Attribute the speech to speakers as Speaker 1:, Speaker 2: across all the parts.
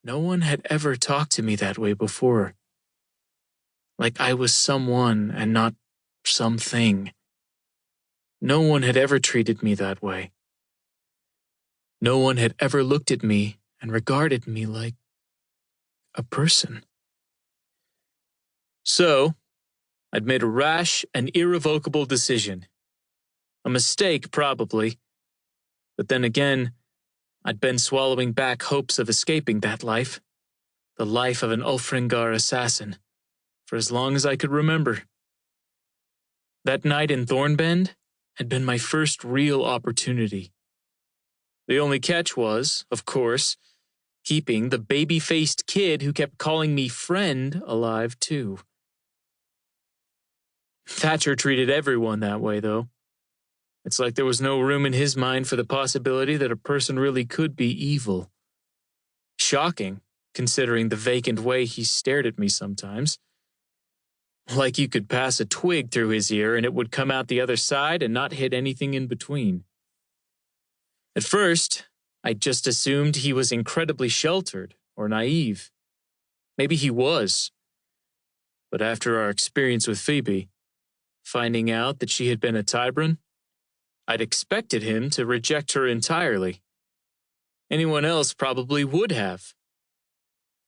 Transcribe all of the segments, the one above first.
Speaker 1: No one had ever talked to me that way before. Like I was someone and not something. No one had ever treated me that way. No one had ever looked at me and regarded me like a person. So, I'd made a rash and irrevocable decision. A mistake, probably. But then again, I'd been swallowing back hopes of escaping that life, the life of an Ulfrangar assassin, for as long as I could remember. That night in Thornbend had been my first real opportunity. The only catch was, of course, keeping the baby-faced kid who kept calling me friend alive too. Thatcher treated everyone that way, though. It's like there was no room in his mind for the possibility that a person really could be evil. Shocking, considering the vacant way he stared at me sometimes. Like you could pass a twig through his ear and it would come out the other side and not hit anything in between. At first, I just assumed he was incredibly sheltered or naive. Maybe he was. But after our experience with Phoebe, finding out that she had been a Tibran, I'd expected him to reject her entirely. Anyone else probably would have.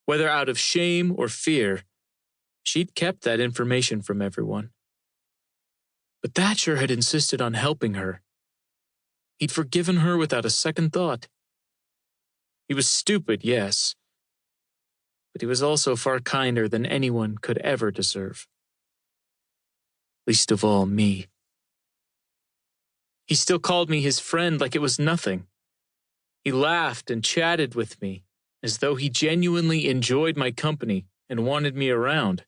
Speaker 1: Whether out of shame or fear, she'd kept that information from everyone. But Thatcher had insisted on helping her. He'd forgiven her without a second thought. He was stupid, yes, but he was also far kinder than anyone could ever deserve. Least of all me. He still called me his friend like it was nothing. He laughed and chatted with me as though he genuinely enjoyed my company and wanted me around.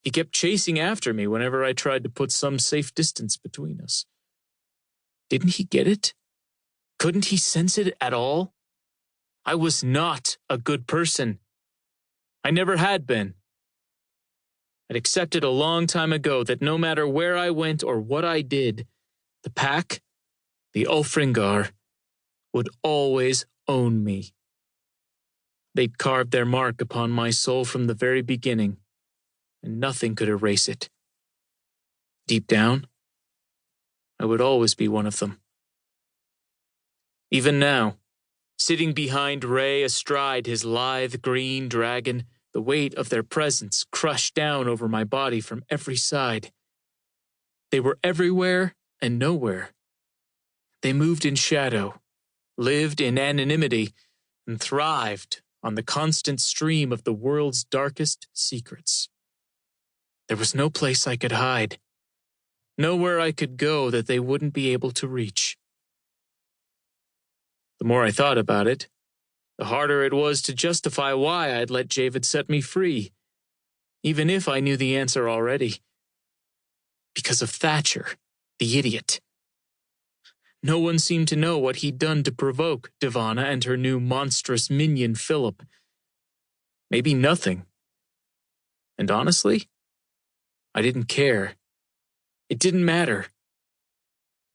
Speaker 1: He kept chasing after me whenever I tried to put some safe distance between us. Didn't he get it? Couldn't he sense it at all? I was not a good person. I never had been. I'd accepted a long time ago that no matter where I went or what I did, the pack, the Ulfrangar, would always own me. They'd carved their mark upon my soul from the very beginning, and nothing could erase it. Deep down, I would always be one of them. Even now, sitting behind Reigh astride his lithe green dragon, the weight of their presence crushed down over my body from every side. They were everywhere and nowhere. They moved in shadow, lived in anonymity, and thrived on the constant stream of the world's darkest secrets. There was no place I could hide, nowhere I could go that they wouldn't be able to reach. The more I thought about it, the harder it was to justify why I'd let Javid set me free, even if I knew the answer already. Because of Thatcher, the idiot. No one seemed to know what he'd done to provoke Devana and her new monstrous minion Phillip. Maybe nothing. And honestly, I didn't care. It didn't matter.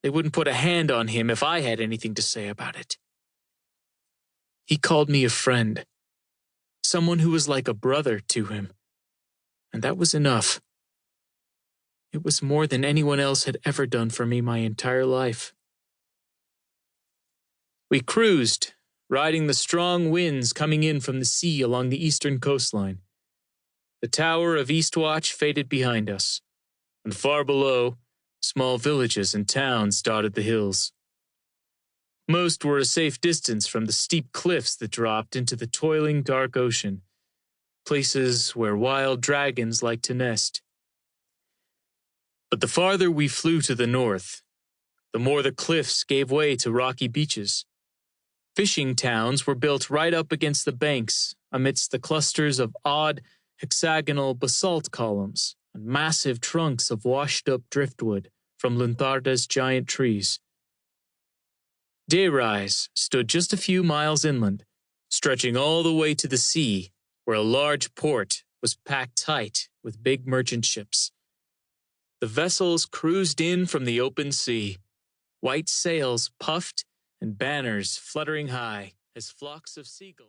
Speaker 1: They wouldn't put a hand on him if I had anything to say about it. He called me a friend, someone who was like a brother to him, and that was enough. It was more than anyone else had ever done for me my entire life. We cruised, riding the strong winds coming in from the sea along the eastern coastline. The tower of Eastwatch faded behind us, and far below, small villages and towns dotted the hills. Most were a safe distance from the steep cliffs that dropped into the toiling dark ocean, places where wild dragons like to nest. But the farther we flew to the north, the more the cliffs gave way to rocky beaches. Fishing towns were built right up against the banks amidst the clusters of odd hexagonal basalt columns and massive trunks of washed-up driftwood from Luntharda's giant trees. Dayrise stood just a few miles inland, stretching all the way to the sea, where a large port was packed tight with big merchant ships. The vessels cruised in from the open sea, white sails puffed and banners fluttering high as flocks of seagulls.